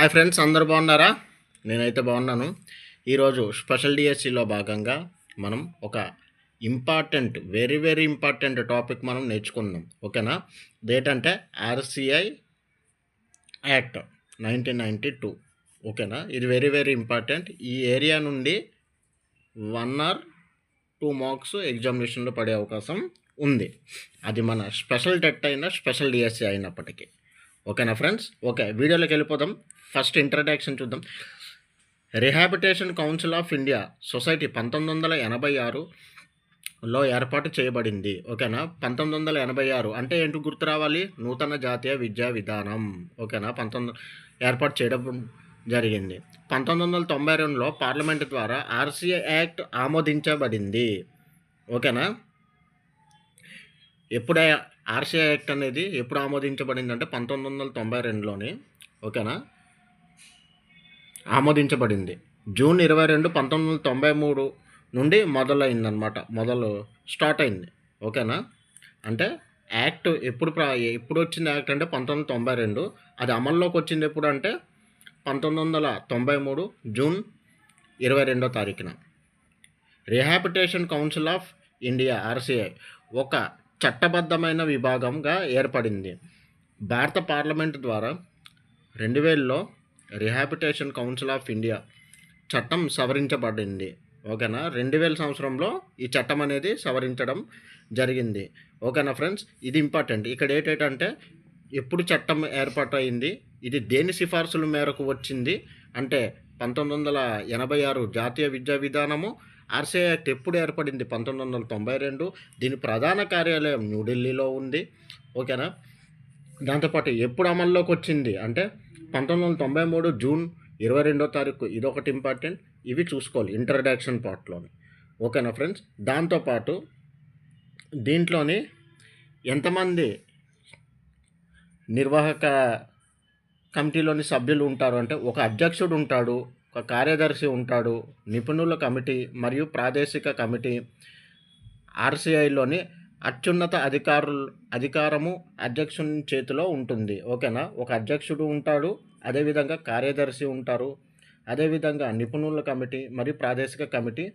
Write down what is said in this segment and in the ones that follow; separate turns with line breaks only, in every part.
Hi friends, అందరు బాగున్నారా? నేనైతే బాగున్నాను. ఈరోజు స్పెషల్ డిఎస్సిలో భాగంగా మనం ఒక వెరీ వెరీ ఇంపార్టెంట్ టాపిక్ మనం నేర్చుకుందాం. ఓకేనా? అదేంటంటే ఆర్సిఐ యాక్ట్ 1992. ఓకేనా? ఇది వెరీ వెరీ ఇంపార్టెంట్. ఈ ఏరియా నుండి 1 or 2 మార్క్స్ ఎగ్జామినేషన్లో పడే అవకాశం ఉంది. అది మన స్పెషల్ టెట్ అయినా స్పెషల్ డిఎస్సి అయినప్పటికీ. ఓకేనా ఫ్రెండ్స్? ఓకే, వీడియోలోకి వెళ్ళిపోదాం. ఫస్ట్ ఇంట్రడక్షన్ చూద్దాం. Rehabilitation council of India society 1986లో ఏర్పాటు చేయబడింది. ఓకేనా? 1986 అంటే ఏంటి గుర్తు రావాలి? నూతన జాతీయ విద్యా విధానం. ఓకేనా? ఏర్పాటు చేయడం జరిగింది. 1992లో పార్లమెంట్ ద్వారా ఆర్సిఐ యాక్ట్ ఆమోదించబడింది. ఓకేనా? ఎప్పుడే ఆర్సిఐ యాక్ట్ అనేది ఎప్పుడు ఆమోదించబడింది అంటే 1992లోనే. ఓకేనా? ఆమోదించబడింది. జూన్ 22, 1993 నుండి మొదలైందనమాట. స్టార్ట్ అయింది. ఓకేనా? అంటే యాక్ట్ ఎప్పుడు వచ్చింది యాక్ట్ అంటే 1992. అది అమల్లోకి వచ్చింది ఎప్పుడు అంటే 1993 జూన్ 22వ తారీఖున. Rehabilitation council of India RCI ఒక చట్టబద్ధమైన విభాగంగా ఏర్పడింది. భారత పార్లమెంటు ద్వారా 2000లో రిహాబిటేషన్ కౌన్సిల్ ఆఫ్ ఇండియా చట్టం సవరించబడింది. ఓకేనా? 2000 సంవత్సరంలో ఈ చట్టం అనేది సవరించడం జరిగింది. ఓకేనా ఫ్రెండ్స్? ఇది ఇంపార్టెంట్. ఇక్కడ ఏంటంటే ఎప్పుడు చట్టం ఏర్పాటైంది, ఇది దేని సిఫార్సుల మేరకు వచ్చింది అంటే 1986 జాతీయ విద్యా విధానము. ఆర్సిఐ యాక్ట్ ఎప్పుడు ఏర్పడింది? 1992. దీని ప్రధాన కార్యాలయం న్యూఢిల్లీలో ఉంది. ఓకేనా? దాంతోపాటు ఎప్పుడు అమల్లోకి వచ్చింది అంటే 1993 జూన్ 22వ తారీఖు. ఇదొకటి ఇంపార్టెంట్. ఇవి చూసుకోవాలి ఇంట్రడక్షన్ పార్ట్లోని. ఓకేనా ఫ్రెండ్స్? దాంతోపాటు దీంట్లోని ఎంతమంది నిర్వాహక కమిటీలోని సభ్యులు ఉంటారు అంటే ఒక అధ్యక్షుడు ఉంటాడు, ఒక కార్యదర్శి ఉంటాడు, నిపుణుల కమిటీ మరియు ప్రాదేశిక కమిటీ. ఆర్సిఐలోని అత్యున్నత అధికారము అధ్యక్షుని చేతిలో ఉంటుంది. ఓకేనా? ఒక అధ్యక్షుడు ఉంటాడు, అదేవిధంగా కార్యదర్శి ఉంటారు, అదేవిధంగా నిపుణుల కమిటీ మరియు ప్రాదేశిక కమిటీ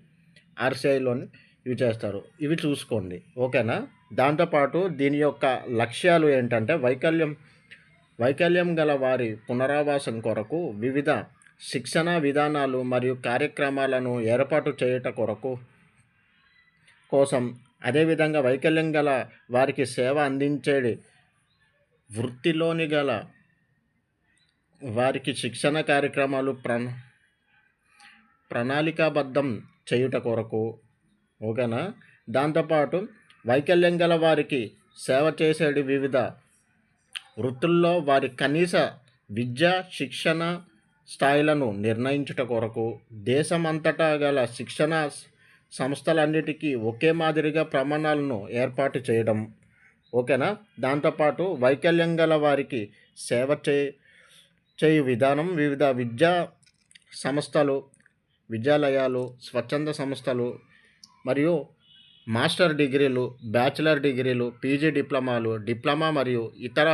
ఆర్సిఐలోని ఇవి చేస్తారు. ఇవి చూసుకోండి. ఓకేనా? దాంతోపాటు దీని యొక్క లక్ష్యాలు ఏంటంటే వైకల్యం గల వారి పునరావాసం కొరకు వివిధ శిక్షణ విధానాలు మరియు కార్యక్రమాలను ఏర్పాటు చేయట కోసం, అదేవిధంగా వైకల్యం గల వారికి సేవ అందించేది వృత్తిలోని గల వారికి శిక్షణ కార్యక్రమాలు ప్రణాళికాబద్ధం చేయుట కొరకు. ఓకేనా? దాంతోపాటు వైకల్యం గల వారికి సేవ చేసేది వివిధ వృత్తుల్లో వారి కనీస విద్యా శిక్షణ స్థాయిలను నిర్ణయించుట కొరకు, దేశమంతటా గల శిక్షణ సంస్థలన్నిటికీ ఒకే మాదిరిగా ప్రమాణాలను ఏర్పాటు చేయడం. ఓకేనా? దాంతోపాటు వైకల్యం గల వారికి సేవ చేయు విధానం వివిధ విద్యా సంస్థలు, విద్యాలయాలు, స్వచ్ఛంద సంస్థలు మరియు మాస్టర్ డిగ్రీలు, బ్యాచిలర్ డిగ్రీలు, పీజీ డిప్లొమా మరియు ఇతర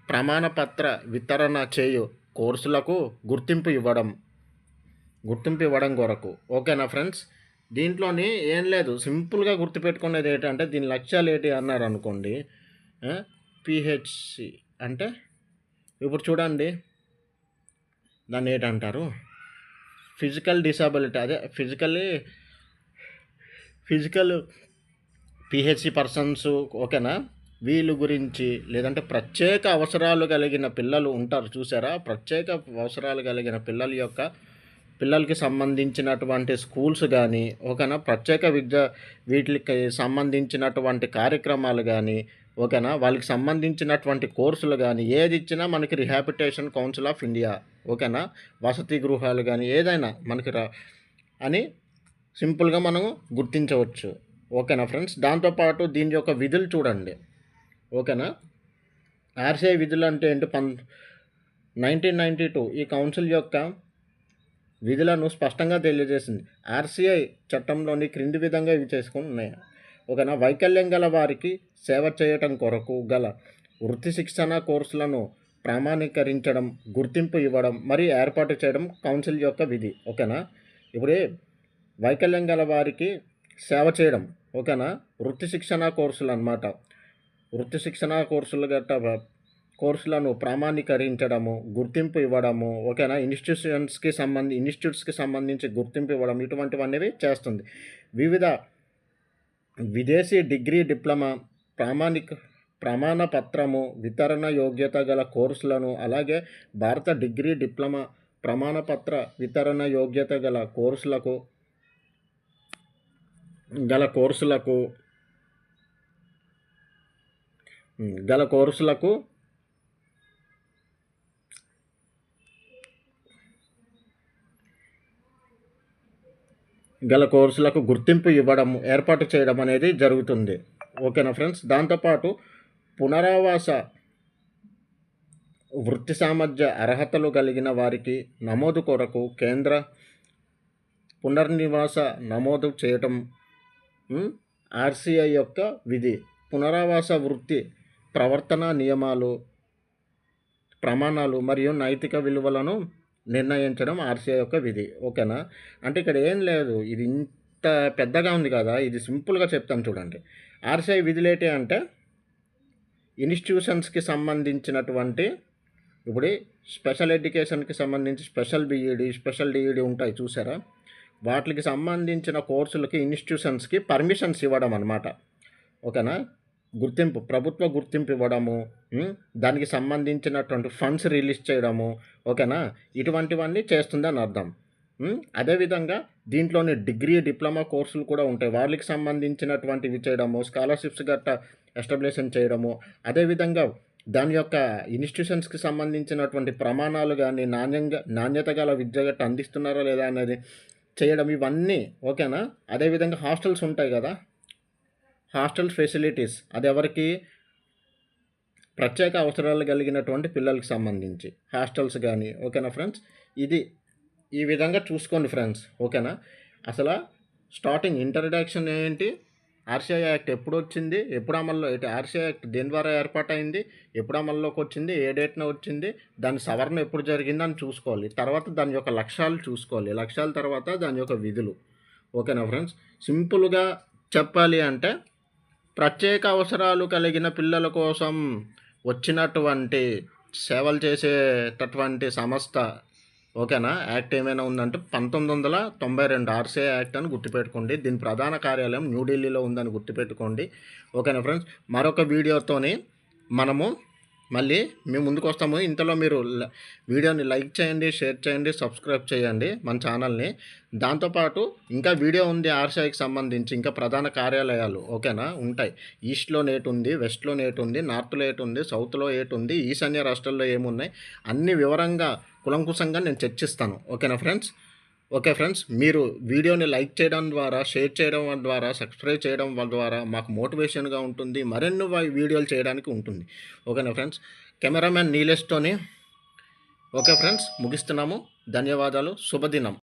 ప్రమాణపత్ర వితరణ చేయు కోర్సులకు గుర్తింపు ఇవ్వడం కొరకు. ఓకేనా ఫ్రెండ్స్? దీంట్లోని ఏం లేదు, సింపుల్గా గుర్తుపెట్టుకునేది ఏంటంటే దీని లక్ష్యాలు ఏంటి అన్నారు అనుకోండి. పిహెచ్సి అంటే ఇప్పుడు చూడండి, దాన్ని ఏంటంటారు? Physical disability. అదే ఫిజికల్ పిహెచ్సి పర్సన్స్. ఓకేనా? వీళ్ళు గురించి, లేదంటే ప్రత్యేక అవసరాలు కలిగిన పిల్లలు ఉంటారు చూసారా? ప్రత్యేక అవసరాలు కలిగిన పిల్లలకి సంబంధించినటువంటి స్కూల్స్ కానీ, ఓకేనా, ప్రత్యేక వీటికి సంబంధించినటువంటి కార్యక్రమాలు కానీ, ఓకేనా, వాళ్ళకి సంబంధించినటువంటి కోర్సులు కానీ ఏది ఇచ్చినా మనకి రిహాబిటేషన్ కౌన్సిల్ ఆఫ్ ఇండియా. ఓకేనా? వసతి గృహాలు కానీ ఏదైనా మనకి అని సింపుల్గా మనం గుర్తించవచ్చు. ఓకేనా ఫ్రెండ్స్? దాంతోపాటు దీని యొక్క విధులు చూడండి. ఓకేనా? ఆర్సిఐ విధులు అంటే ఏంటి? 1992 ఈ కౌన్సిల్ యొక్క విధులను స్పష్టంగా తెలియజేసింది. ఆర్సిఐ చట్టంలోని క్రింది విధంగా ఇవి చేసుకున్నాయి. ఓకేనా? వైకల్యం గల వారికి సేవ చేయటం కొరకు గల వృత్తి శిక్షణ కోర్సులను ప్రామాణీకరించడం, గుర్తింపు ఇవ్వడం మరియు ఏర్పాటు చేయడం కౌన్సిల్ యొక్క విధి. ఓకేనా. ఇప్పుడు వైకల్యం గల వారికి సేవ చేయడం. ఓకేనా. వృత్తి శిక్షణ కోర్సులు అన్నమాట. వృత్తి శిక్షణ కోర్సులు కోర్సులను ప్రామాణీకరించడము, గుర్తింపు ఇవ్వడము. ఓకేనా. ఇన్స్టిట్యూట్స్కి సంబంధించి గుర్తింపు ఇవ్వడం, ఇటువంటివన్నీ చేస్తుంది. వివిధ విదేశీ డిగ్రీ, డిప్లొమా, ప్రమాణ పత్రము, వితరణ యోగ్యత గల కోర్సులను, అలాగే భారత డిగ్రీ, డిప్లొమా, ప్రమాణపత్ర వితరణ యోగ్యత గల కోర్సులకు గుర్తింపు ఇవ్వడం, ఏర్పాటు చేయడం అనేది జరుగుతుంది. ఓకేనా ఫ్రెండ్స్. దాంతోపాటు పునరావాస వృత్తి సామర్థ్య అర్హతలు కలిగిన వారికి నమోదు కొరకు కేంద్ర పునర్నివాస నమోదు చేయటం ఆర్సీఐ యొక్క విధి. పునరావాస వృత్తి ప్రవర్తన నియమాలు, ప్రమాణాలు మరియు నైతిక విలువలను నిర్ణయించడం ఆర్సీఐ యొక్క విధి. ఓకేనా. అంటే ఇక్కడ ఏం లేదు, ఇది ఇంత పెద్దగా ఉంది కదా, ఇది సింపుల్గా చెప్తాను చూడండి. ఆర్సీఐ విధులేంటి అంటే ఇన్స్టిట్యూషన్స్కి సంబంధించినటువంటి, ఇప్పుడు స్పెషల్ ఎడ్యుకేషన్కి సంబంధించి స్పెషల్ బీఈడి, స్పెషల్ డిఈడి ఉంటాయి చూసారా, వాటికి సంబంధించిన కోర్సులకి ఇన్స్టిట్యూషన్స్కి పర్మిషన్స్ ఇవ్వడం అన్నమాట. ఓకేనా. ప్రభుత్వ గుర్తింపు ఇవ్వడము, దానికి సంబంధించినటువంటి ఫండ్స్ రిలీజ్ చేయడము. ఓకేనా. ఇటువంటివన్నీ చేస్తుందని అర్థం. అదేవిధంగా దీంట్లోని డిగ్రీ, డిప్లొమా కోర్సులు కూడా ఉంటాయి. వాళ్ళకి సంబంధించినటువంటివి చేయడము, స్కాలర్షిప్స్ గట్టా ఎస్టాబ్లిషన్ చేయడము. అదేవిధంగా దాని యొక్క ఇన్స్టిట్యూషన్స్కి సంబంధించినటువంటి ప్రమాణాలు కానీ, నాణ్యత గల విద్య గట్టా అందిస్తున్నారా లేదా అనేది చేయడం, ఇవన్నీ. ఓకేనా. అదేవిధంగా హాస్టల్స్ ఉంటాయి కదా, హాస్టల్ ఫెసిలిటీస్, అది ఎవరికి, ప్రత్యేక అవసరాలు కలిగినటువంటి పిల్లలకి సంబంధించి హాస్టల్స్ కానీ. ఓకేనా ఫ్రెండ్స్. ఇది ఈ విధంగా చూసుకోండి ఫ్రెండ్స్. ఓకేనా. అసలు స్టార్టింగ్ ఇంట్రడక్షన్ ఏంటి, ఆర్సీఐ యాక్ట్ ఎప్పుడు వచ్చింది, ఎప్పుడు అమల్లో, ఆర్సీఐ యాక్ట్ దేని ద్వారా ఏర్పాటైంది, ఎప్పుడు అమల్లోకి వచ్చింది, ఏ డేట్న వచ్చింది, దాని సవరణ ఎప్పుడు జరిగింది అని చూసుకోవాలి. తర్వాత దాని యొక్క లక్ష్యాలు చూసుకోవాలి. లక్ష్యాల తర్వాత దాని యొక్క విధులు. ఓకేనా ఫ్రెండ్స్. సింపుల్గా చెప్పాలి అంటే ప్రత్యేక అవసరాలు కలిగిన పిల్లల కోసం వచ్చినటువంటి సేవలు చేసేటటువంటి సంస్థ. ఓకేనా. యాక్ట్ ఏమైనా ఉందంటే 1992 ఆర్సీఐ యాక్ట్ అని గుర్తుపెట్టుకోండి. దీని ప్రధాన కార్యాలయం న్యూఢిల్లీలో ఉందని గుర్తుపెట్టుకోండి. ఓకేనా ఫ్రెండ్స్. మరొక వీడియోతోని మనము మళ్ళీ మేము ముందుకు వస్తాము. ఇంతలో మీరు వీడియోని లైక్ చేయండి, షేర్ చేయండి, సబ్స్క్రైబ్ చేయండి మన ఛానల్ని. దాంతోపాటు ఇంకా వీడియో ఉంది ఆర్సీఐకి సంబంధించి, ఇంకా ప్రధాన కార్యాలయాలు. ఓకేనా ఉంటాయి. ఈస్ట్లో ఏటు ఉంది, వెస్ట్లో ఏటు ఉంది, నార్త్లో ఏటు ఉంది, సౌత్లో ఏటు ఉంది, ఈశాన్య రాష్ట్రాల్లో ఏమున్నాయి, అన్ని వివరంగా కులంకుశంగా నేను చర్చిస్తాను. ఓకేనా ఫ్రెండ్స్. Okay friends. మీరు వీడియోని లైక్ చేయడం ద్వారా, షేర్ చేయడం ద్వారా, సబ్స్క్రైబ్ చేయడం ద్వారా మాకు మోటివేషన్గా ఉంటుంది, మరెన్నో వీడియోలు చేయడానికి ఉంటుంది. ఓకేనా ఫ్రెండ్స్. కెమెరామ్యాన్ నీలేష్తోని ఓకే ఫ్రెండ్స్ ముగిస్తున్నాము. ధన్యవాదాలు. శుభదినం.